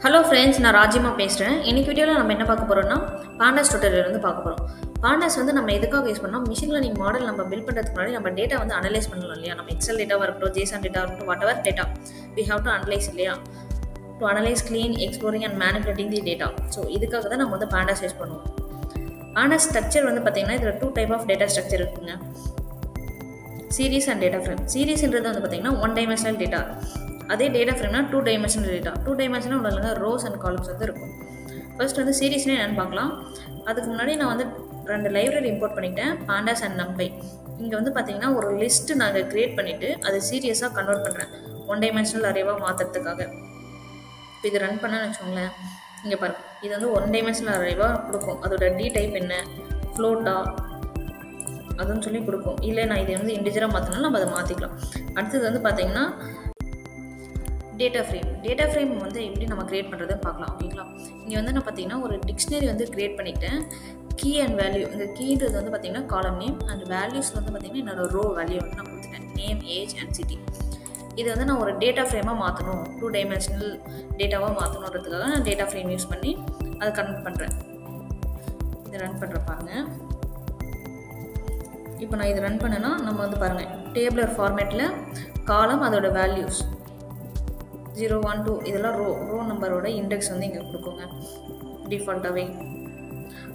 Hello friends, நான் ராஜிமா பேசுகிறேன். இன்னைக்கு வீடியோவில் நம்ம என்ன பார்க்க போகிறோம்னா பாண்டாஸ் டுட்டோரியல் வந்து பார்க்க போகிறோம். பாண்டாஸ் வந்து நம்ம எதுக்காக யூஸ் பண்ணோம், மிஷின் லேர்னிங் மாடல் நம்ம பில்ட் பண்ணுறதுக்கு முன்னாடி நம்ம டேட்டா வந்து அனலைஸ் பண்ணணும் இல்லையா. நம்ம எக்ஸல் டேட்டாவாக இருக்கட்டும், ஜேசன் டேட்டா இருக்கட்டும், whatever data we have to analyse இல்லையா. To analyse clean exploring and manipulating the data. So இதுக்காக தான் நம்ம வந்து பாண்டாஸ் யூஸ் பண்ணுவோம். பாண்டாஸ் ஸ்ட்ரக்சர் வந்து பார்த்தீங்கன்னா இதில் 2 டைப் ஆஃப் டேட்டா ஸ்ட்ரக்சர் இருக்குங்க, சீரீஸ் அண்ட் டேட்டா ஃப்ரேம். சீரீஸ்ன்றது வந்து பார்த்தீங்கன்னா 1 டைமென்ஷனல் டேட்டா, அதே டேட்டா ஃப்ரேம்னா 2 டைமென்ஷனல் டேட்டா. 2 டைமென்ஷனல் உள்ள ரோஸ் அண்ட் காலம்ஸ் வந்து இருக்கும். ஃபர்ஸ்ட் வந்து சீரீஸ்னே என்னென்னு பார்க்கலாம். அதுக்கு முன்னாடி நான் வந்து 2 லைப்ரரி இம்போர்ட் பண்ணிட்டேன், பாண்டாஸ் அண்ட் நம்பை. இங்கே வந்து பார்த்தீங்கன்னா ஒரு லிஸ்ட்டு நாங்கள் க்ரியேட் பண்ணிவிட்டு அது சீரியஸாக கன்வெர்ட் பண்ணுறேன் 1 டைமென்ஷனல் அரேவாக மாற்றுறதுக்காக. இப்போ இது ரன் பண்ணான்னு வச்சுக்கோங்களேன், இங்கே பாருங்க, இது வந்து 1 டைமென்ஷனல் அரேவாக கொடுக்கும். அதோட டி டைப் என்ன, ஃப்ளோட்டா அதுன்னு சொல்லி கொடுக்கும். இல்லை நான் இதை வந்து இண்டிஜராக மாற்றினாலும் நம்ம அதை மாற்றிக்கலாம். அடுத்தது வந்து பார்த்தீங்கன்னா டேட்டா ஃப்ரேம். டேட்டா ஃப்ரேம் வந்து எப்படி நம்ம க்ரியேட் பண்ணுறதுன்னு பார்க்கலாம். ஓகேங்களா, இங்கே வந்து நான் பார்த்தீங்கன்னா ஒரு டிக்ஷனரி வந்து க்ரியேட் பண்ணிட்டேன். கீ அண்ட் வேல்யூ, இந்த கீன்றது வந்து பார்த்தீங்கன்னா காலம் நேம் அண்ட் வேல்யூஸில் வந்து பார்த்தீங்கன்னா என்னோட ரோ வேல்யூ வந்து நான் கொடுத்துட்டேன், நேம், ஏஜ் அண்ட் சிட்டி. இது வந்து நான் ஒரு டேட்டா ஃப்ரேமாக மாற்றணும், 2 டைமென்ஷனல் டேட்டாவாக மாற்றணுன்றதுக்காக நான் டேட்டா ஃப்ரேம் யூஸ் பண்ணி அதை கன்வெர்ட் பண்ணுறேன். இதை ரன் பண்ணுற பாருங்க. இப்போ நான் இது ரன் பண்ணேன்னா நம்ம வந்து பாருங்கள், டேபிளர் ஃபார்மேட்டில் காலம் அதோட வேல்யூஸ் 0, 1, 2 இதெல்லாம் ரோ நம்பரோட இண்டெக்ஸ் வந்து இங்கே கொடுக்குங்க டிஃபால்ட்டாகவே.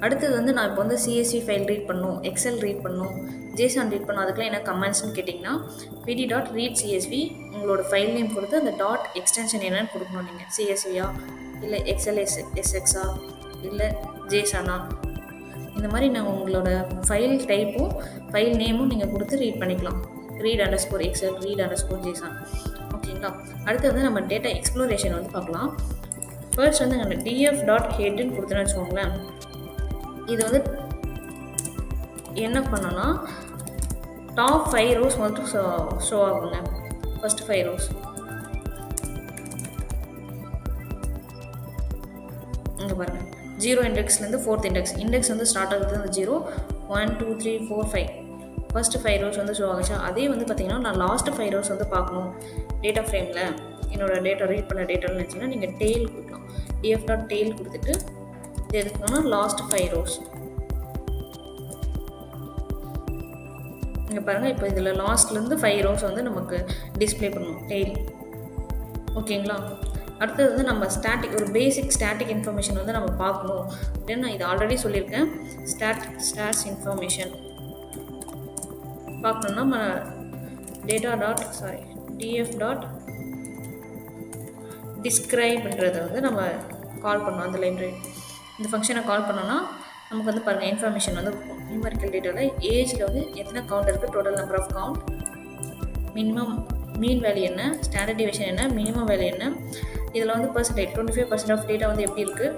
அடுத்தது வந்து நான் இப்போ வந்து சிஎஸ்வி ஃபைல் ரீட் பண்ணணும், எக்ஸல் ரீட் பண்ணணும், ஜேசன் ரீட் பண்ணணும். அதுக்கெலாம் என்ன கமெண்ட்ஸ்னு கேட்டிங்கன்னா pd.read.csv உங்களோட ஃபைல் நேம் கொடுத்து அந்த டாட் எக்ஸ்டென்ஷன் என்னன்னு கொடுக்கணும். நீங்கள் சிஎஸ்வியா இல்லை எக்ஸ்எல்எஸ்எக்ஸா இல்லை ஜேசனா, இந்த மாதிரி நாங்கள் உங்களோட ஃபைல் டைப்பும் ஃபைல் நேமும் நீங்கள் கொடுத்து ரீட் பண்ணிக்கலாம். read_excel, read_json. ஓகேங்களா, அடுத்து வந்து நம்ம டேட்டா எக்ஸ்ப்ளோரேஷன் வந்து பார்க்கலாம். ஃபர்ஸ்ட் வந்து நம்ம df.headன்னு கொடுத்தோன்னு வச்சுக்கோங்களேன். இது வந்து என்ன பண்ணோன்னா டாப் 5 rows மட்டும் ஷோ ஆகுங்க. ஃபர்ஸ்ட் 5 rows இங்கே பாருங்கள், 0 இண்டெக்ஸ்லேருந்து 4th இண்டெக்ஸ் வந்து ஸ்டார்ட் ஆகுது அந்த 0, 1, 2, 3, 4, 5 ஃபர்ஸ்ட் 5 rows வந்து ஷோ ஆகுச்சா. அதே வந்து பார்த்திங்கன்னா நான் லாஸ்ட் 5 rows வந்து பார்க்கணும் டேட்டா ஃப்ரேமில், என்னோட டேட்டா ரீட் பண்ண டேட்டான்னு நினச்சிங்கன்னா நீங்கள் டெய்ல் கொடுக்கலாம். df.tail கொடுத்துட்டு இது எதுக்குன்னா லாஸ்ட் 5 rows. இங்கே பாருங்கள், இப்போ இதில் லாஸ்ட்லேருந்து 5 rows வந்து நமக்கு டிஸ்பிளே பண்ணணும் டெய்ல். ஓகேங்களா, அடுத்தது வந்து நம்ம ஒரு பேசிக் ஸ்டாட்டிக் இன்ஃபர்மேஷன் வந்து நம்ம பார்க்கணும் அப்படின்னு நான் இது ஆல்ரெடி சொல்லியிருக்கேன். ஸ்டாட்ஸ் இன்ஃபர்மேஷன் பார்க்கணுன்னா நம்ம df.describeன்றதை வந்து நம்ம கால் பண்ணோம். அந்த லைப்ரரி இந்த ஃபங்க்ஷனை கால் பண்ணோன்னா நமக்கு வந்து பாருங்கள் இன்ஃபர்மேஷன் வந்து இருக்கும். நியூமரிக்கல் டேட்டாவில் ஏஜில் வந்து எத்தனை கவுண்ட் இருக்குது, total number of count, mean value என்ன, ஸ்டாண்டர்ட் டிவிஷன் என்ன, மினிமம் வேல்யூ என்ன. இதில் வந்து பர்சன்டேஜ் 25% ஆஃப் டேட்டா வந்து எப்படி இருக்குது,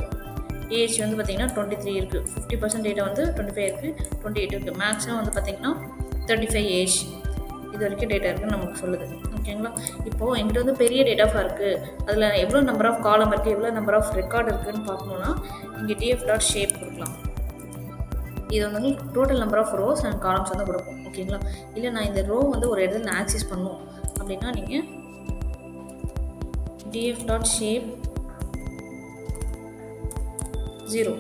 ஏஜ் வந்து பார்த்திங்கன்னா 23 இருக்குது, 50% டேட்டா வந்து 25 இருக்குது, 28 இருக்குது, மேக்ஸிமம் வந்து பார்த்திங்கன்னா 35 ஏஜ் இது வரைக்கும் டேட்டா இருக்குதுன்னு நமக்கு சொல்லுது. ஓகேங்களா, இப்போது எங்கிட்ட வந்து பெரிய டேட்டாஃபாக இருக்குது, அதில் எவ்வளோ நம்பர் ஆஃப் காலம் இருக்குது, எவ்வளோ நம்பர் ஆஃப் ரெக்கார்டு இருக்குதுன்னு பார்க்கணுன்னா இங்கே df.shape கொடுக்கலாம். இது வந்து total number of rows and columns வந்து கொடுக்கும். ஓகேங்களா, இல்லை நான் இந்த ரோ வந்து ஒரு இடத்துல நான் ஆக்சஸ் பண்ணணும் அப்படின்னா நீங்கள் df.shape 0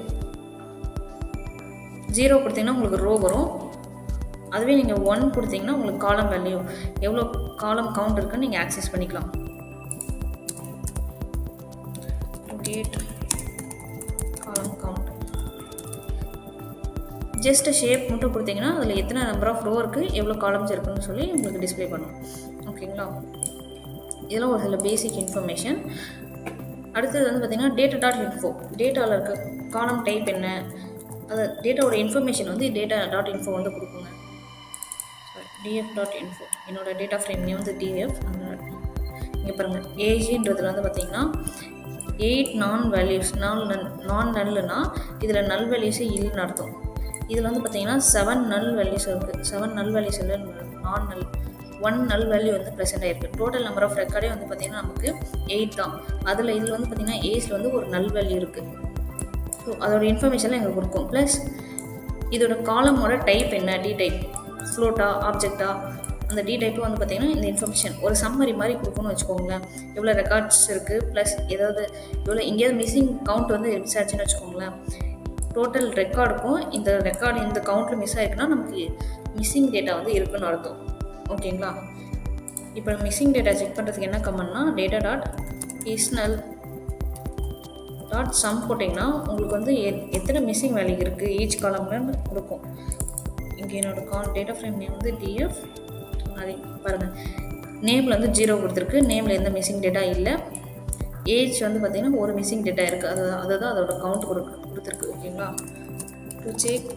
கொடுத்தீங்கன்னா உங்களுக்கு ரோ வரும். அதுவே நீங்கள் 1 கொடுத்தீங்கன்னா உங்களுக்கு காலம் வேல்யூ எவ்வளோ காலம் கவுண்ட் இருக்குன்னு நீங்கள் ஆக்சஸ் பண்ணிக்கலாம். கேட் காலம் கவுண்ட் ஜஸ்ட் ஷேப் மட்டும் கொடுத்தீங்கன்னா அதில் எத்தனை நம்பர் ஆஃப் ரோ இருக்குது, எவ்வளோ காலம்ஸ் இருக்குன்னு சொல்லி உங்களுக்கு டிஸ்பிளே பண்ணும். ஓகேங்களா, இதெல்லாம் ஒரு சில பேசிக் இன்ஃபர்மேஷன். அடுத்தது வந்து பார்த்திங்கன்னா data.info, டேட்டாவில் இருக்க காலம் டைப் என்ன, அது டேட்டாவோட இன்ஃபர்மேஷன் வந்து data.info வந்து கொடுக்குங்க. df.info என்னோட டேட்டா ஃப்ரேம் நேம் வந்து df. இங்கே பாருங்கள், ஏஜ்ன்றதுல வந்து பார்த்திங்கன்னா 8 நான் வேல்யூஸ், நான் நல்லுனா இதில் நல் வேல்யூஸே இல்லைன்னு அர்த்தம். இதில் வந்து பார்த்திங்கன்னா 7 நல் வேல்யூஸ் இருக்குது, 7 நல் வேல்யூஸ் இல்லை, நான் நல் 1 நல் வேல்யூ வந்து ப்ரெசென்ட் ஆகிருக்கு. டோட்டல் நம்பர் ஆஃப் ரெக்கார்டே வந்து பார்த்திங்கன்னா நமக்கு 8 தான். இதில் வந்து பார்த்திங்கன்னா ஏஜில் வந்து ஒரு நல் வேல்யூ இருக்குது. ஸோ அதோட இன்ஃபர்மேஷன்லாம் எங்களுக்கு கொடுக்கும். ப்ளஸ் இதோட காலமோட டைப் என்ன, டி டைப், ஃப்ளோட்டா, ஆப்ஜெக்டா, அந்த டி டைப்பு வந்து பார்த்திங்கன்னா இந்த இன்ஃபர்மேஷன் ஒரு சம்மரி மாதிரி கொடுக்கணும்னு வச்சுக்கோங்களேன். எவ்வளோ ரெக்கார்ட்ஸ் இருக்குது ப்ளஸ் ஏதாவது எவ்வளோ எங்கேயாவது மிஸ்ஸிங் கவுண்ட் வந்து விசாரிச்சுன்னு வச்சுக்கோங்களேன். டோட்டல் ரெக்கார்டுக்கும் இந்த ரெக்கார்டு இந்த கவுண்ட்டில் மிஸ் ஆகிருக்குன்னா நமக்கு மிஸ்ஸிங் டேட்டா வந்து இருக்குன்னு அர்த்தம். ஓகேங்களா? இப்போ மிஸ்ஸிங் டேட்டா செக் பண்ணுறதுக்கு என்ன கமெண்ட்னா டேட்டா டாட் இஸ்னல் டாட் சம் போட்டிங்கன்னா உங்களுக்கு வந்து எத்தனை மிஸ்ஸிங் வேல்யூ இருக்குது ஈச் காலம்னு கொடுக்கும். இங்கே என்னோடய டேட்டா ஃப்ரேம் நேம் வந்து டிஎஃப். அது பாருங்கள், நேமில் வந்து 0 கொடுத்துருக்கு, நேமில் எந்த மிஸ்ஸிங் டேட்டா இல்லை. ஏஜ் வந்து பார்த்திங்கன்னா ஒரு மிஸ்ஸிங் டேட்டா இருக்குது, அதுதான் அதோட கவுண்ட் கொடுத்துருக்கு. ஓகேங்களா? To check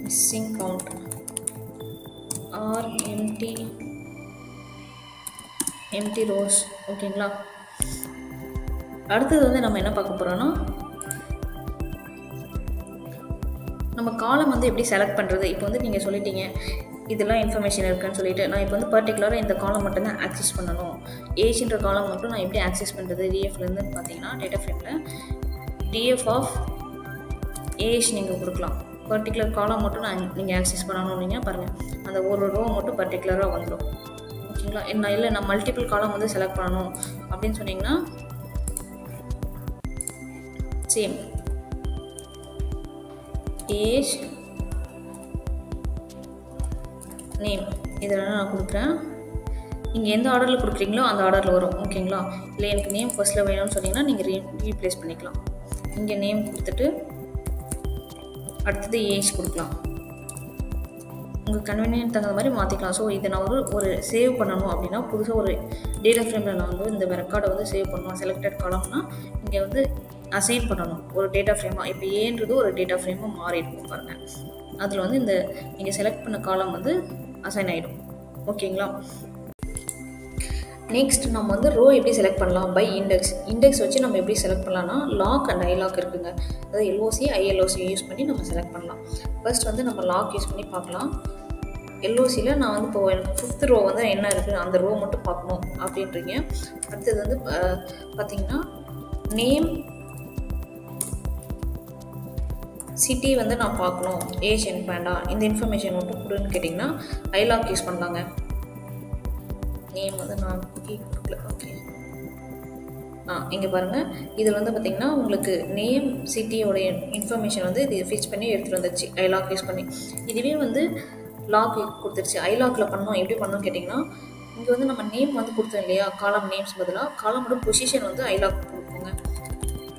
missing count or empty rows. ஓகேங்களா? அடுத்தது வந்து நம்ம என்ன பார்க்க போகிறோன்னா நம்ம காலம் வந்து எப்படி செலக்ட் பண்ணுறது. இப்போ வந்து நீங்கள் சொல்லிட்டீங்க இதெல்லாம் இன்ஃபர்மேஷன் இருக்குன்னு சொல்லிட்டு, நான் இப்போ வந்து பர்டிகுலராக இந்த காலம் மட்டும்தான் ஆக்சஸ் பண்ணணும், ஏஜ்ன்ற காலம் மட்டும் நான் எப்படி ஆக்சஸ் பண்ணுறது டிஎஃப்லேருந்து பார்த்தீங்கன்னா டேட்டா ஃப்ரேமில் டிஎஃப் ஆஃப் ஏஜ் நீங்கள் கொடுக்கலாம். பர்டிகுலர் காலம் மட்டும் நீங்கள் ஆக்சஸ் பண்ணணும். நீங்கள் பாருங்கள் அந்த ஒரு ரோ மட்டும் பர்டிகுலராக வந்துடும். ஓகேங்களா? நான் மல்டிபிள் காலம் வந்து செலக்ட் பண்ணணும் அப்படின்னு சொன்னீங்கன்னா சேம் ஏஜ் நேம் இதெல்லாம் நான் கொடுக்குறேன். நீங்கள் எந்த ஆர்டரில் கொடுக்குறீங்களோ அந்த ஆர்டரில் வரும். ஓகேங்களா? இல்லை எனக்கு நேம் ஃபர்ஸ்ட்டில் வேணும்னு சொன்னீங்கன்னா நீங்கள் ரீப்ளேஸ் பண்ணிக்கலாம். இங்கே நேம் கொடுத்துட்டு அடுத்தது ஏஜ் கொடுக்கலாம். உங்கள் கன்வீனியன்ட் தகுந்த மாதிரி மாற்றிக்கலாம். ஸோ இதை நான் ஒரு சேவ் பண்ணணும் அப்படின்னா புதுசாக ஒரு டேட்டா ஃப்ரேமில் நான் வந்து இந்த ரெக்கார்டை வந்து சேவ் பண்ணணும். செலக்டட் காலம்னா இங்கே வந்து அசைன் பண்ணணும் ஒரு டேட்டா ஃப்ரேமாக. இப்போ ஏன்றது ஒரு டேட்டா ஃப்ரேமாக மாறிடும் பாருங்கள். அதில் வந்து இந்த நீங்கள் செலக்ட் பண்ண காலம் வந்து அசைன் ஆகிடும். ஓகேங்களா? நெக்ஸ்ட் நம்ம வந்து ரோ எப்படி செலக்ட் பண்ணலாம் பை இண்டெக்ஸ் வச்சு நம்ம எப்படி செலக்ட் பண்ணலாம்னா லாக் அண்ட் ஐலாக் இருக்குங்க. அதாவது எல்ஓசி ஐஎல்ஓசி யூஸ் பண்ணி நம்ம செலக்ட் பண்ணலாம். ஃபர்ஸ்ட் வந்து நம்ம லாக் யூஸ் பண்ணி பார்க்கலாம். எல்ஓசியில் நான் வந்து இப்போ எனக்கு 5th ரோ வந்து என்ன இருக்குது அந்த ரோ மட்டும் பார்க்கணும் அப்படின்றீங்க. அடுத்தது வந்து பார்த்திங்கன்னா நேம் சிட்டி வந்து நான் பார்க்கணும், ஏஜ் எனக்கு வேண்டாம், இந்த இன்ஃபர்மேஷன் மட்டும் கொடுன்னு கேட்டிங்கன்னா ஐலாக் யூஸ் பண்ணலாங்க. நேம் வந்து நான் கொடுக்கல. ஓகே, இங்கே பாருங்கள், இதில் வந்து பார்த்திங்கன்னா உங்களுக்கு நேம் சிட்டியோடைய இன்ஃபர்மேஷன் வந்து இது ஃபிக்ஸ் பண்ணி எடுத்துகிட்டு வந்துருச்சு ஐலாக் யூஸ் பண்ணி. இதுவே வந்து லாக் கொடுத்துருச்சு. ஐலாக்கில் பண்ணோம் எப்படி பண்ணோம்னு கேட்டிங்கன்னா இங்கே வந்து நம்ம நேம் வந்து கொடுத்தோம் இல்லையா, காலம் நேம்ஸ் பதிலாக காலமோட பொசிஷன் வந்து ஐலாக் கொடுப்போங்க.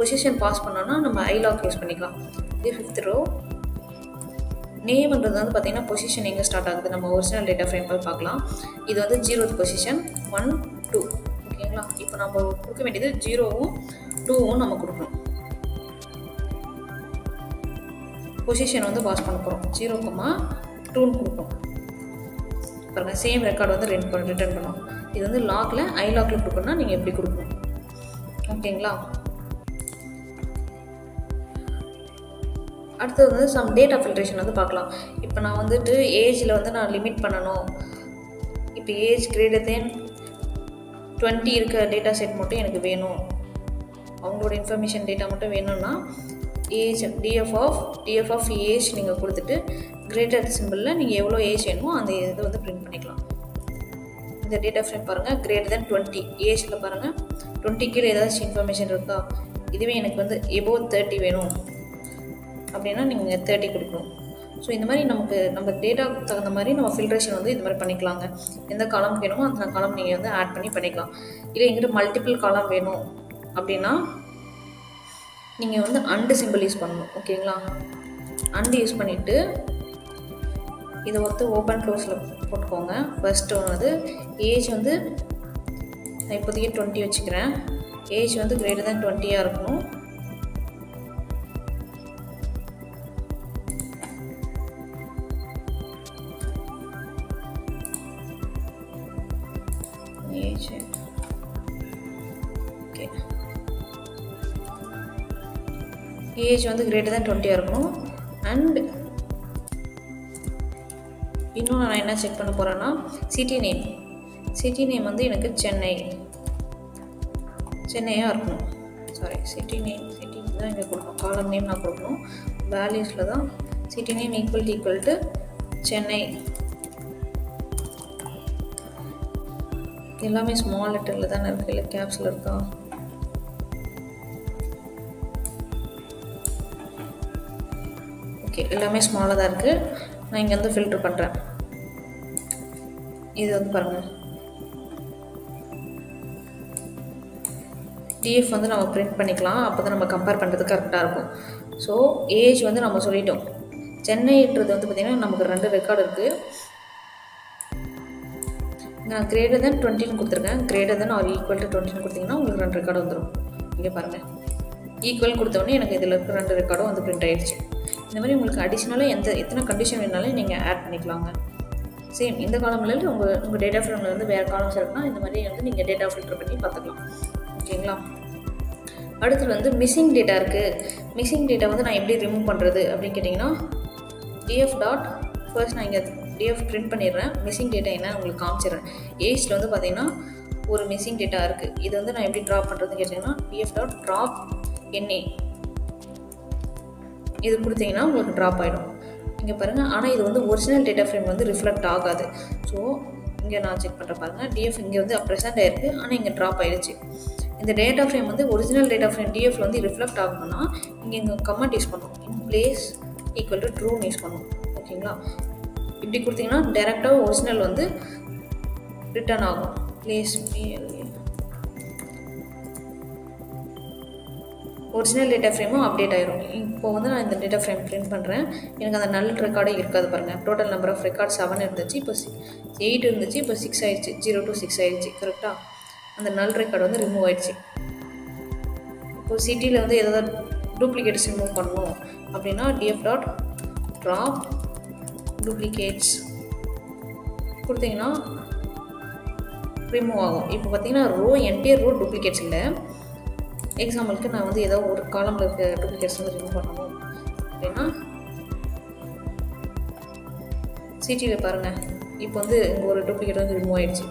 பொசிஷன் பாஸ் பண்ணோன்னா நம்ம ஐலாக் யூஸ் பண்ணிக்கலாம். இது 5th ரோ. நேம்ன்றது வந்து பார்த்திங்கன்னா பொசிஷன் எங்கே ஸ்டார்ட் ஆகுது நம்ம ஒரிஜினல் டேட்டா ஃப்ரேம் போய் பார்க்கலாம். இது வந்து 0th பொசிஷன் 1 2. ஓகேங்களா? இப்போ நம்ம கொடுக்க வேண்டியது 0வும் 2வும் நம்ம கொடுக்கணும். பொசிஷன் வந்து பாஸ் பண்ண போகிறோம் 0,2ன்னு கொடுப்போம். பாருங்கள், சேம் ரெக்கார்டு வந்து ரிட்டர்ன் பண்ணோம். இது வந்து லாக்கில் ஐலாக்கில் கொடுக்கணும்னா நீங்கள் எப்படி கொடுக்கணும். ஓகேங்களா? அடுத்தது வந்து சம் டேட்டா ஃபில்ட்ரேஷன் வந்து பார்க்கலாம். இப்போ நான் வந்துட்டு ஏஜில் வந்து நான் லிமிட் பண்ணணும். இப்போ ஏஜ் கிரேட்டர் தென் 20 இருக்க டேட்டா செட் மட்டும் எனக்கு வேணும், அவங்களோட இன்ஃபர்மேஷன் டேட்டா மட்டும் வேணும்னா ஏஜ் டிஎஃப் ஆஃப் ஏஜ் நீங்கள் கொடுத்துட்டு கிரேட்டர் சிம்பிளில் நீங்கள் எவ்வளோ ஏஜ் வேணுமோ அந்த இதை வந்து பிரிண்ட் பண்ணிக்கலாம். இந்த டேட்டா ஃப்ரேம் பாருங்கள், கிரேட்டர் தென் 20 ஏஜில் பாருங்கள் 20 கீழே ஏதாச்சும் இன்ஃபர்மேஷன் இருக்கா. இதுவே எனக்கு வந்து எபோவ் 30 வேணும் அப்படின்னா நீங்கள் 30 கொடுக்கணும். ஸோ இந்த மாதிரி நம்ம டேட்டாவுக்கு தகுந்த மாதிரி நம்ம ஃபில்ட்ரேஷன் வந்து இது மாதிரி பண்ணிக்கலாங்க. எந்த காலம் வேணுமோ அந்த காலம் நீங்கள் வந்து ஆட் பண்ணிக்கலாம். இல்லை எங்கிட்ட மல்டிபிள் காலம் வேணும் அப்படின்னா நீங்கள் வந்து அண்டு சிம்பிள் யூஸ் பண்ணணும். ஓகேங்களா? அண்டு யூஸ் பண்ணிவிட்டு இதை ஓப்பன் க்ளோஸில் போட்டுக்கோங்க. ஃபர்ஸ்ட்டு வந்து ஏஜ் வந்து நான் இப்போதைக்கு 20 வச்சுக்கிறேன். ஏஜ் வந்து கிரேட்டர் தென் 20 இருக்கணும். ஏஜ் வந்து கிரேட்டர் தென் 20 இருக்கணும். அண்ட் இன்னும் நான் என்ன செக் பண்ண போகிறேன்னா சிட்டி நேம் வந்து எனக்கு சென்னையாக இருக்கணும். சிட்டி தான் இங்கே கொடுக்கணும். காலம் நேம் நான் கொடுக்கணும். வேல்யூஸில் தான் city name equal to Chennai எல்லாமே ஸ்மால் லெட்டரில் தானே இருக்குது, இல்லை கேப்ஸில் இருக்கா? ஓகே, எல்லாமே ஸ்மாலாக தான் இருக்குது. நான் இங்கே வந்து ஃபில்ட்ரு பண்ணுறேன். இது வந்து பாருங்கள், டிஎஃப் வந்து நம்ம பிரிண்ட் பண்ணிக்கலாம். அப்போ தான் நம்ம கம்பேர் பண்ணுறதுக்கு கரெக்டாக இருக்கும். ஸோ ஏஜ் வந்து நம்ம சொல்லிட்டோம். சென்னைன்றது வந்து பார்த்திங்கன்னா நமக்கு 2 ரெக்கார்டு இருக்குது. நான் கிரேட்டர் தென் 20 கொடுத்துருக்கேன். Greater than or equal to 20 கொடுத்தீங்கன்னா உங்களுக்கு 2 ரெக்கார்டு வந்துடும். இங்கே பாருங்கள், ஈக்குவல் கொடுத்தோடனே எனக்கு இதில் இருக்க 2 ரெக்கார்டும் வந்து பிரிண்ட் ஆகிடுச்சு. இந்த மாதிரி உங்களுக்கு அடிஷ்னலாக எத்தனை கண்டிஷன் வேணாலும் நீங்கள் ஆட் பண்ணிக்கலாங்க. சேம் இந்த காலமில் உங்கள் டேட்டா ஃபில்டரில் வந்து வேறு காலம்ஸ் இருக்குன்னா இந்த மாதிரி வந்து நீங்கள் டேட்டா ஃபில்டர் பண்ணி பார்த்துக்கலாம். ஓகேங்களா? அடுத்து வந்து மிஸ்ஸிங் டேட்டா இருக்குது. மிஸ்ஸிங் டேட்டா வந்து நான் எப்படி ரிமூவ் பண்ணுறது அப்படின்னு கேட்டிங்கன்னா, டிஎஃப் டாட் ஃபர்ஸ்ட் நான் இங்கே டிஎஃப் பிரிண்ட் பண்ணிடுறேன். மிஸ்ஸிங் டேட்டா என்ன உங்களுக்கு காமிச்சிடுறேன். ஏஜில் வந்து பார்த்திங்கன்னா ஒரு மிஸ்ஸிங் டேட்டா இருக்குது. இது வந்து நான் எப்படி ட்ராப் பண்ணுறதுன்னு கேட்டிங்கன்னா, டிஎஃப் டாட் ட்ராப் என்ஏ இது கொடுத்தீங்கன்னா உங்களுக்கு ட்ராப் ஆகிடும். இங்கே பாருங்கள், ஆனால் இது வந்து ஒரிஜினல் டேட்டா ஃப்ரேம் வந்து ரிஃப்ளெக்ட் ஆகாது. ஸோ இங்கே நான் செக் பண்ணுற பாருங்கள், டிஎஃப் இங்கே வந்து ப்ரெசென்ட் ஆகிருக்கு, ஆனால் இங்கே ட்ராப் ஆகிடுச்சு. இந்த டேட்டா ஃப்ரேம் வந்து ஒரிஜினல் டேட்டா ஃப்ரேம் டிஎஃப்ல வந்து ரிஃப்ளெக்ட் ஆகணும்னா இங்கே கமெண்ட் யூஸ் பண்ணுவோம். இன் பிளேஸ் ஈக்குவல் டு ட்ரூன்னு யூஸ் பண்ணுவோம். ஓகேங்களா? இப்படி கொடுத்தீங்கன்னா டேரெக்டாக ஒரிஜினல் வந்து ரிட்டர்ன் ஆகும். பிளேஸ் ஒரிஜினல் டேட்டா ஃப்ரேமும் அப்டேட் ஆயிரும். இப்போ வந்து நான் இந்த டேட்டா ஃப்ரேம் பிரிண்ட் பண்ணுறேன். எனக்கு அந்த நல் ரெக்கார்டே இருக்காது பாருங்கள். டோட்டல் நம்பர் ஆஃப் ரெக்கார்ட் 7 இருந்துச்சு, இப்போ 8 இருந்துச்சு, இப்போ 6 ஆயிடுச்சு. 0 to 6 ஆயிடுச்சு. கரெக்டாக அந்த நல் ரெக்கார்டு வந்து ரிமூவ் ஆயிடுச்சு. இப்போ சிட்டியில் வந்து ஏதாவது டூப்ளிகேட்ஸ் ரிமூவ் பண்ணணும் அப்படின்னா டிஎஃப் டாட் ட்ராப் டூப்ளிகேட்ஸ் கொடுத்தீங்கன்னா ரிமூவ் ஆகும். இப்போ பார்த்தீங்கன்னா என்டையர் ரோ டூப்ளிகேட்ஸ் இல்லை. எக்ஸாம்பிளுக்கு நான் வந்து ஏதோ ஒரு காலமில் இருக்க டூப்ளிகேட்ஸ் வந்து ரிமூவ் பண்ணணும் அப்படின்னா சிட்டியில் பாருங்கள், இப்போ வந்து இங்கே ஒரு டூப்ளிகேட் வந்து ரிமூவ் ஆயிடுச்சு.